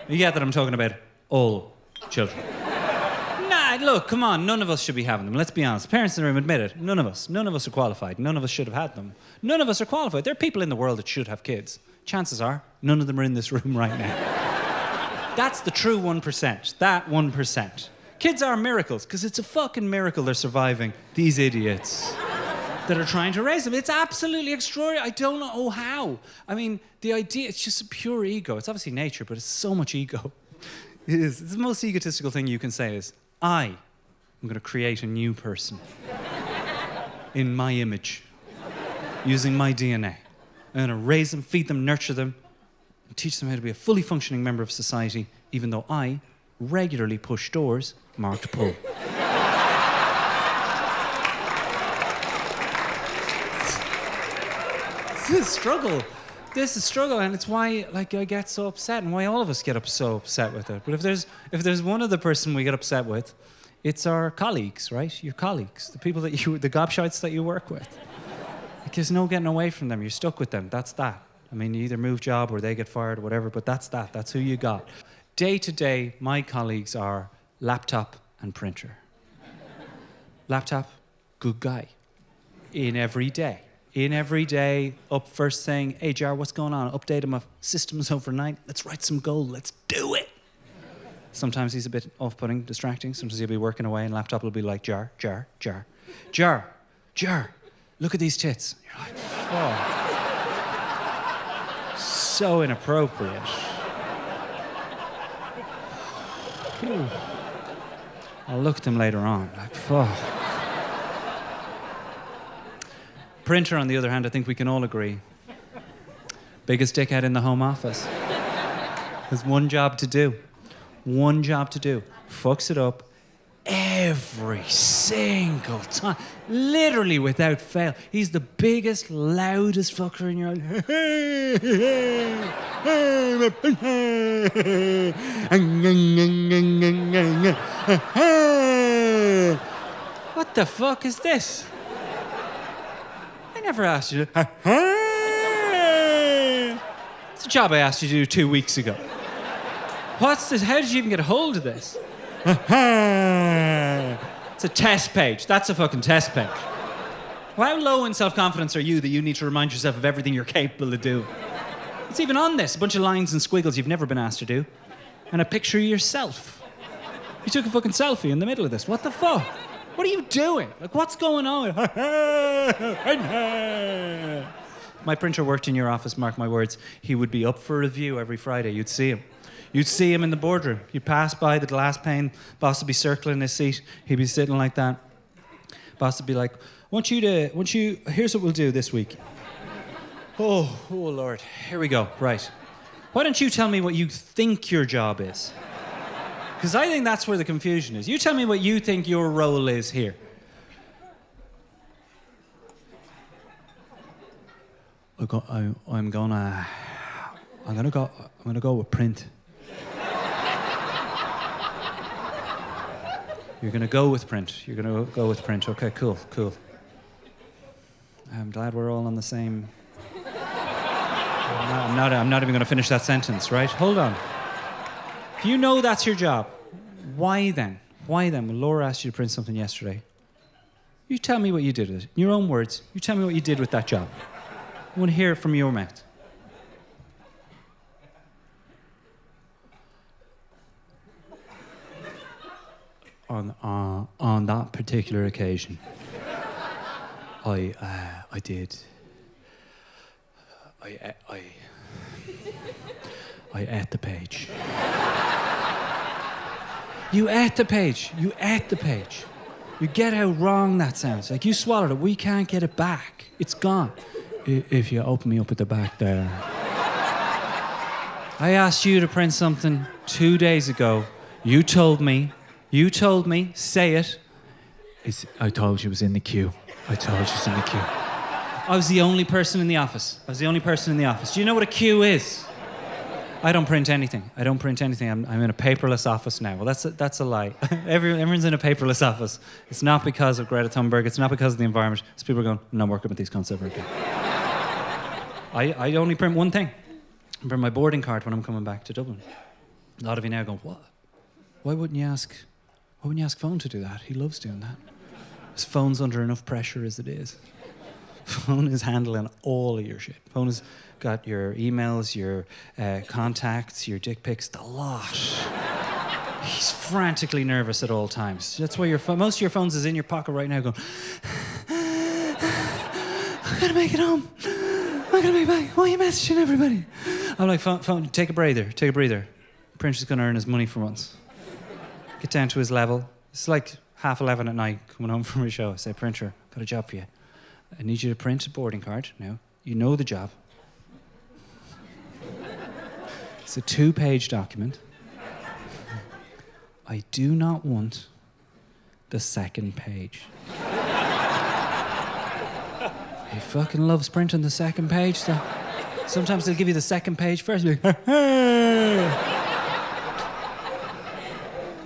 You get that I'm talking about all children. Nah, look, come on, none of us should be having them. Let's be honest. Parents in the room admit it. None of us are qualified. None of us should have had them. None of us are qualified. There are people in the world that should have kids. Chances are, none of them are in this room right now. That's the true 1%. That 1%. Kids are miracles, because it's a fucking miracle they're surviving these idiots that are trying to raise them. It's absolutely extraordinary. I don't know how. I mean, the idea, it's just pure ego. It's obviously nature, but it's so much ego. It is. It's the most egotistical thing you can say is, I am going to create a new person in my image, using my DNA. I'm going to raise them, feed them, nurture them, and teach them how to be a fully functioning member of society, even though I regularly push doors marked pull. This is struggle, and it's why I get so upset, and why all of us get so upset with it. But if there's one other person we get upset with, it's our colleagues, right? Your colleagues, the people the gobshites that you work with. There's no getting away from them. You're stuck with them. That's that. I mean, you either move job or they get fired or whatever, but that's that. That's who you got. Day to day, my colleagues are laptop and printer. Laptop, good guy. In every day, up first thing, hey Jar, what's going on? Updating my systems overnight. Let's write some gold. Let's do it. Sometimes he's a bit off-putting, distracting. Sometimes he'll be working away and laptop will be like, Jar. Look at these tits. You're like, oh. So inappropriate. Ooh. I'll look at them later on. Like, fuck. Printer, on the other hand, I think we can all agree. Biggest dickhead in the Home Office. Has one job to do. Fucks it up every single time. Literally without fail. He's the biggest, loudest fucker in your life. What the fuck is this? I never asked you to... It's a job I asked you to do 2 weeks ago. What's this? How did you even get a hold of this? It's a test page. That's a fucking test page. How low in self-confidence are you that you need to remind yourself of everything you're capable of doing? It's even on this. A bunch of lines and squiggles you've never been asked to do. And a picture of yourself. You took a fucking selfie in the middle of this. What the fuck? What are you doing? Like, what's going on? My printer worked in your office, mark my words. He would be up for review every Friday. You'd see him. You'd see him in the boardroom. You'd pass by the glass pane. Boss would be circling his seat. He'd be sitting like that. Boss would be like, here's what we'll do this week. Oh, Lord. Here we go. Right. Why don't you tell me what you think your job is? Because I think that's where the confusion is. You tell me what you think your role is here. I'm gonna go with print. You're gonna go with print. You're gonna go with print. Okay, cool. I'm glad we're all on the same. I'm not even gonna finish that sentence, right? Hold on. If you know that's your job, why then? When Laura asked you to print something yesterday, you tell me what you did with it. In your own words, you tell me what you did with that job. I want to hear it from your mouth. On that particular occasion, I ate the page. You ate the page. You ate the page. You get how wrong that sounds. Like you swallowed it. We can't get it back. It's gone. If you open me up at the back there. I asked you to print something 2 days ago. You told me, say it. I told you it was in the queue. I was the only person in the office. Do you know what a queue is? I don't print anything. I'm in a paperless office now. Well, that's a lie. Everyone's in a paperless office. It's not because of Greta Thunberg. It's not because of the environment. It's people are going, I'm not working with these cunts ever again. I only print one thing. I print my boarding card when I'm coming back to Dublin. A lot of you now go, what? Why wouldn't you ask Phone to do that? He loves doing that. His phone's under enough pressure as it is. Phone is handling all of your shit. Phone has got your emails, your contacts, your dick pics, the lot. He's frantically nervous at all times. That's why most of your phones is in your pocket right now going, I gotta make it home. I gotta make it back. Why are you messaging everybody? I'm like, phone, take a breather. Prince is gonna earn his money for once. Get down to his level. It's like 11:30 at night, coming home from a show. I say, Printer, got a job for you. I need you to print a boarding card now. You know the job. It's a 2-page document. I do not want the second page. He fucking loves printing the second page, though. Sometimes they'll give you the second page first. Like,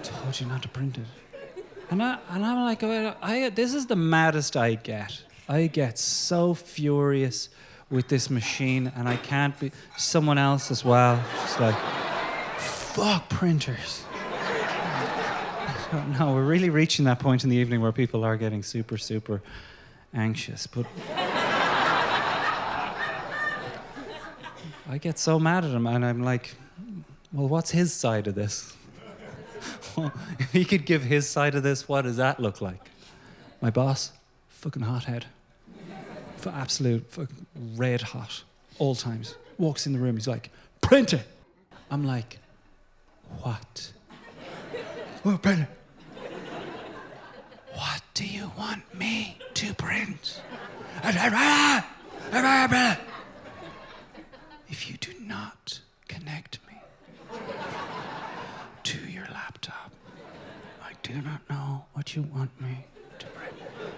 told you not to print it. And I'm like, this is the maddest I get. I get so furious with this machine, and I can't be someone else as well. Just like, fuck printers. No, we're really reaching that point in the evening where people are getting super, super anxious. But I get so mad at him, and I'm like, well, what's his side of this? Well, if he could give his side of this, what does that look like? My boss, fucking hothead. Absolute fucking red hot, all times. Walks in the room, he's like, print it. I'm like, what? Oh, print it. What do you want me to print? If you do not connect me to your laptop, I do not know what you want me to print.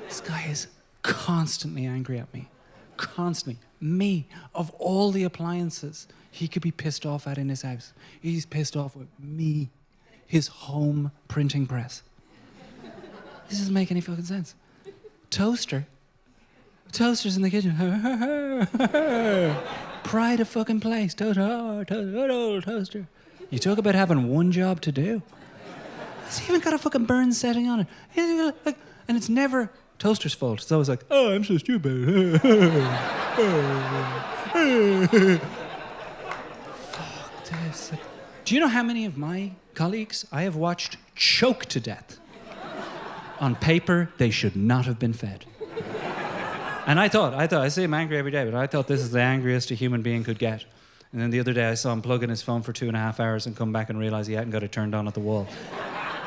This guy is constantly angry at me. Constantly. Me, of all the appliances he could be pissed off at in his house, he's pissed off with me, his home printing press. This doesn't make any fucking sense. Toaster's in the kitchen. Pride of fucking place. Toaster. You talk about having one job to do. It's even got a fucking burn setting on it. And it's never Toaster's fault. It's always like, oh, I'm so stupid. Fuck this. Do you know how many of my colleagues I have watched choke to death? On paper, they should not have been fed. And I thought, I see him angry every day, but I thought this is the angriest a human being could get. And then the other day I saw him plug in his phone for 2.5 hours and come back and realise he hadn't got it turned on at the wall.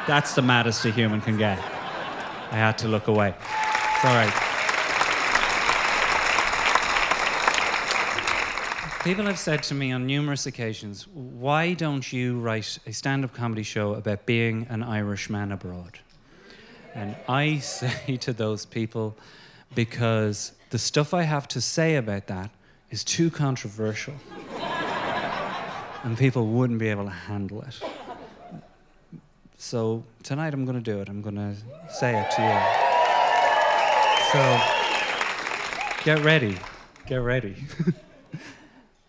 That's the maddest a human can get. I had to look away. It's all right. People have said to me on numerous occasions, why don't you write a stand-up comedy show about being an Irishman abroad? And I say to those people, because the stuff I have to say about that is too controversial. And people wouldn't be able to handle it. So tonight I'm going to do it. I'm going to say it to you. So get ready. Get ready.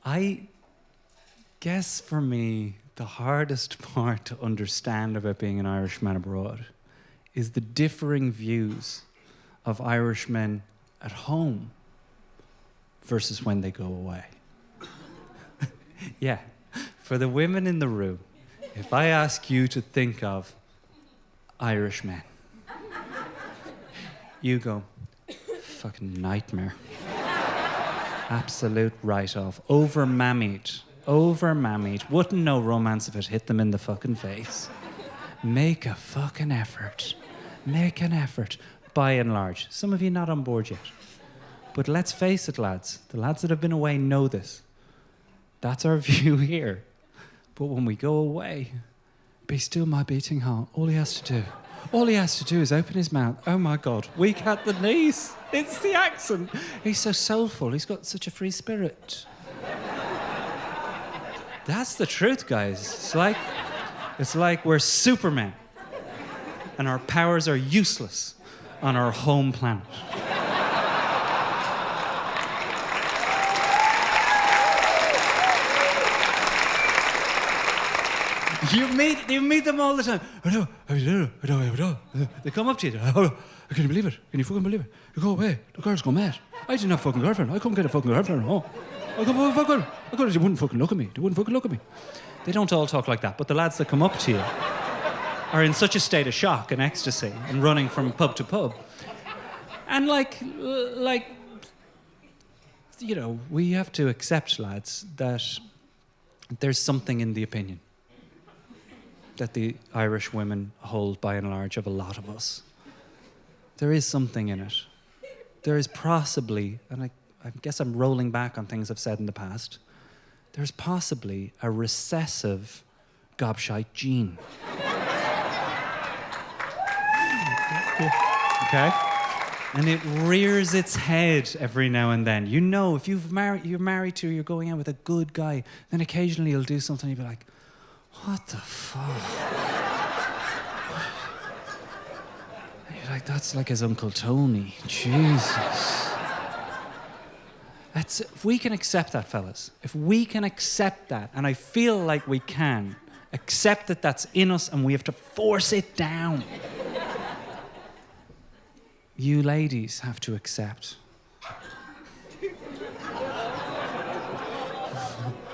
I guess for me, the hardest part to understand about being an Irishman abroad is the differing views of Irishmen at home versus when they go away. Yeah, for the women in the room, if I ask you to think of Irishmen, you go, fucking nightmare. Absolute write-off. Over-mammied. Wouldn't know romance if it hit them in the fucking face. Make a fucking effort. Make an effort. By and large. Some of you not on board yet. But let's face it, lads. The lads that have been away know this. That's our view here. But when we go away, be still my beating heart. All he has to do is open his mouth. Oh my God, weak at the knees. It's the accent. He's so soulful. He's got such a free spirit. That's the truth, guys. It's like we're Supermen and our powers are useless on our home planet. You meet them all the time. They come up to you. Can you believe it? Can you fucking believe it? You go away. The girls go mad. I didn't have a fucking girlfriend. I couldn't get a fucking girlfriend at home. They wouldn't fucking look at me. They don't all talk like that, but the lads that come up to you are in such a state of shock and ecstasy and running from pub to pub. And we have to accept, lads, that there's something in the opinion that the Irish women hold by and large of a lot of us. There is something in it. There is possibly, and I guess I'm rolling back on things I've said in the past, there's possibly a recessive gobshite gene. Okay? And it rears its head every now and then. You know, if you're married to, you're going out with a good guy, then occasionally he'll do something, you'll be like, what the fuck? You're like, that's like his Uncle Tony. Jesus. If we can accept that, fellas, if we can accept that, and I feel like we can, accept that that's in us and we have to force it down. You ladies have to accept.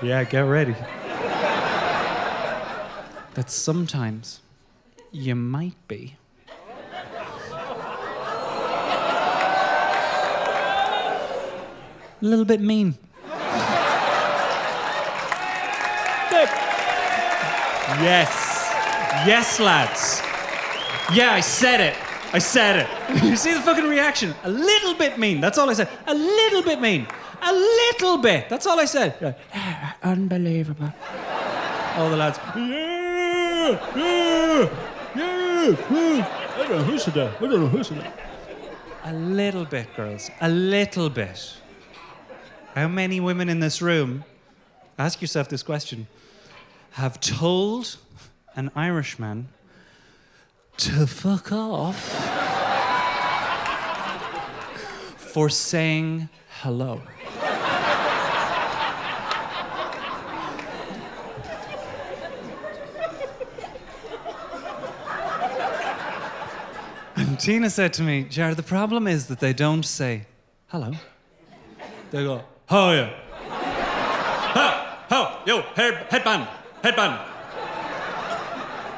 Yeah, get ready. That sometimes you might be a little bit mean. Yes, lads. Yeah, I said it. You see the fucking reaction? A little bit mean. That's all I said. A little bit mean. A little bit. That's all I said. Unbelievable. All the lads. Yeah. I don't know who said that. A little bit, girls. A little bit. How many women in this room, ask yourself this question, have told an Irishman to fuck off for saying hello? And Tina said to me, Jared, the problem is that they don't say hello. They go, how are you? How? Yo, headband.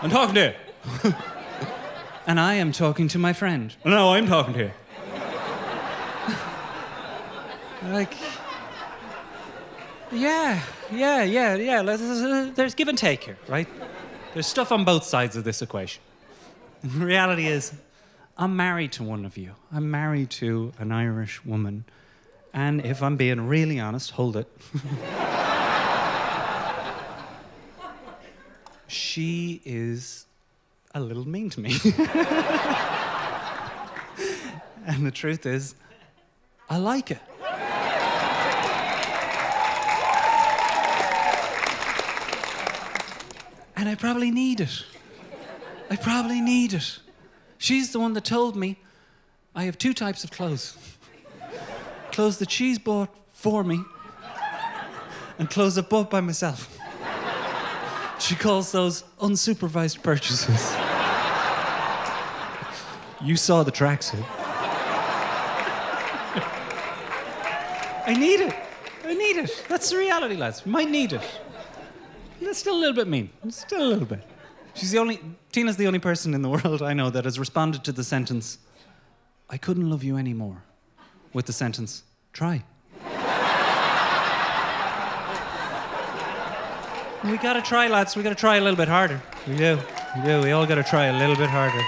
I'm talking to you. And I am talking to my friend. No, I'm talking to you. Like, yeah. There's give and take here, right? There's stuff on both sides of this equation. And the reality is, I'm married to one of you. I'm married to an Irish woman. And if I'm being really honest, hold it. She is a little mean to me. And the truth is, I like it. And I probably need it. She's the one that told me I have 2 types of clothes. Clothes that she's bought for me and clothes I've bought by myself. She calls those unsupervised purchases. You saw the tracksuit. I need it. That's the reality, lads. Might need it. That's still a little bit mean. Still a little bit. Tina's the only person in the world I know that has responded to the sentence, I couldn't love you anymore, with the sentence, try. We gotta try, lads. We gotta try a little bit harder. We do. We all gotta try a little bit harder.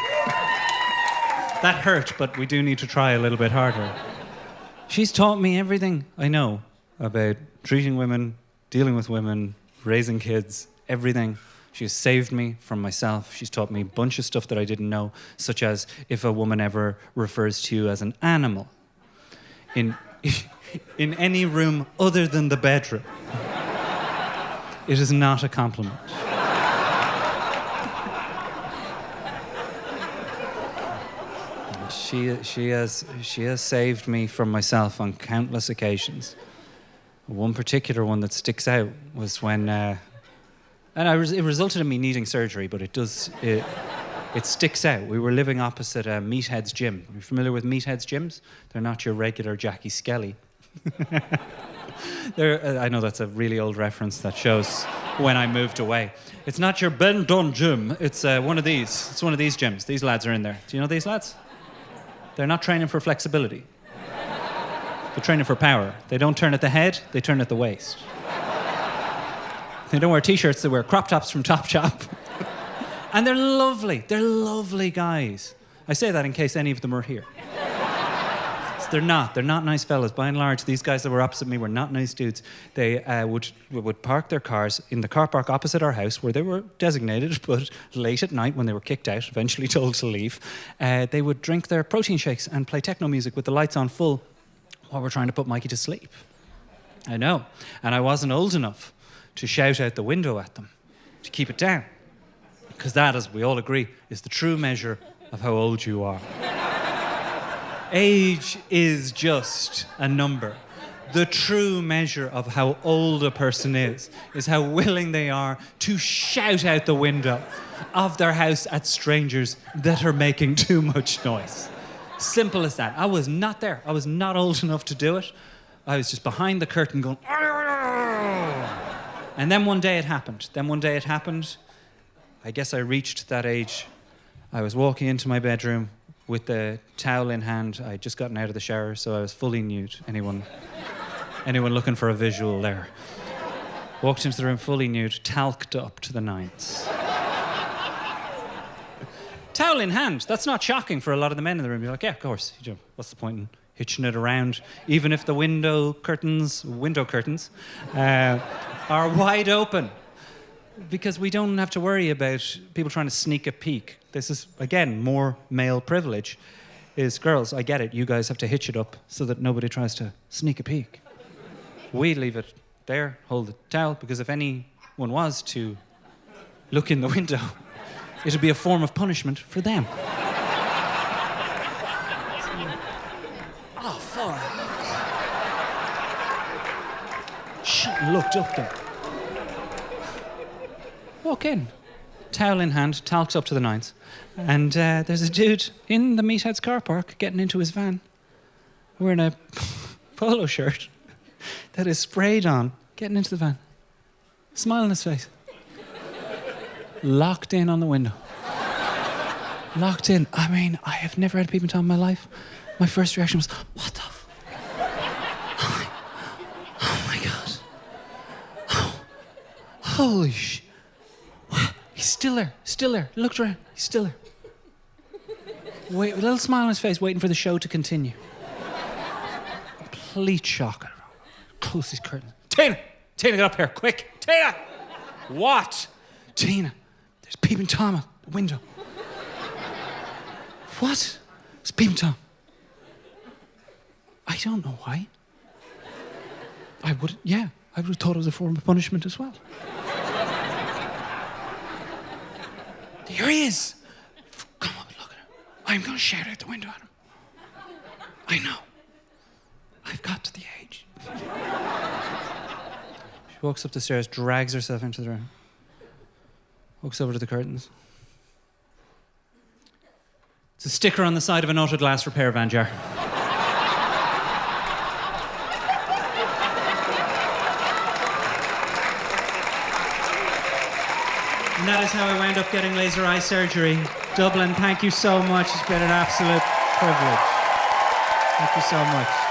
That hurt, but we do need to try a little bit harder. She's taught me everything I know about treating women, dealing with women, raising kids, everything. She has saved me from myself. She's taught me a bunch of stuff that I didn't know, such as if a woman ever refers to you as an animal in any room other than the bedroom, it is not a compliment. She has saved me from myself on countless occasions. One particular one that sticks out was when, it resulted in me needing surgery, but it sticks out. We were living opposite Meathead's gym. Are you familiar with Meathead's gyms? They're not your regular Jackie Skelly. I know that's a really old reference that shows when I moved away. It's not your Ben Dunn gym. It's one of these. It's one of these gyms. These lads are in there. Do you know these lads? They're not training for flexibility. They're training for power. They don't turn at the head, they turn at the waist. They don't wear t-shirts, they wear crop tops from Topshop. And they're lovely. They're lovely guys. I say that in case any of them are here. They're not nice fellas. By and large, these guys that were opposite me were not nice dudes. They would park their cars in the car park opposite our house where they were designated, but late at night when they were kicked out, eventually told to leave, they would drink their protein shakes and play techno music with the lights on full while we're trying to put Mikey to sleep. I know. And I wasn't old enough to shout out the window at them, to keep it down. Because that, as we all agree, is the true measure of how old you are. Age is just a number. The true measure of how old a person is how willing they are to shout out the window of their house at strangers that are making too much noise. Simple as that. I was not there. I was not old enough to do it. I was just behind the curtain going, and then one day it happened. I guess I reached that age. I was walking into my bedroom with the towel in hand. I'd just gotten out of the shower, so I was fully nude. Anyone looking for a visual there? Walked into the room fully nude, talced up to the nines. Towel in hand. That's not shocking for a lot of the men in the room. You're like, yeah, of course. What's the point in hitching it around? Even if the window curtains are wide open. Because we don't have to worry about people trying to sneak a peek. This is, again, more male privilege. Is girls, I get it, you guys have to hitch it up so that nobody tries to sneak a peek. We leave it there, hold the towel, because if anyone was to look in the window, it'd be a form of punishment for them. Oh, fuck. Shit, looked up there. Walk in, towel in hand, talks up to the nines, and there's a dude in the Meathead's car park getting into his van, wearing a polo shirt that is sprayed on, getting into the van, smile on his face, locked in on the window. Locked in. I mean, I have never had a peeping Tom in my life. My first reaction was, what the f... Oh my God. Oh. Holy shit. He's still there. Looked around, he's still there. Wait, with a little smile on his face, waiting for the show to continue. complete shock. Close these curtains. Tina, get up here, quick. Tina! What? Tina, there's Peeping Tom at the window. What? It's Peeping Tom. I don't know why. I would have thought it was a form of punishment as well. Here he is. Come on, look at him. I'm going to shout out the window at him. I know. I've got to the age. She walks up the stairs, drags herself into the room, walks over to the curtains. It's a sticker on the side of an auto glass repair van, Jar. And that is how I wound up getting laser eye surgery. Dublin, thank you so much. It's been an absolute privilege. Thank you so much.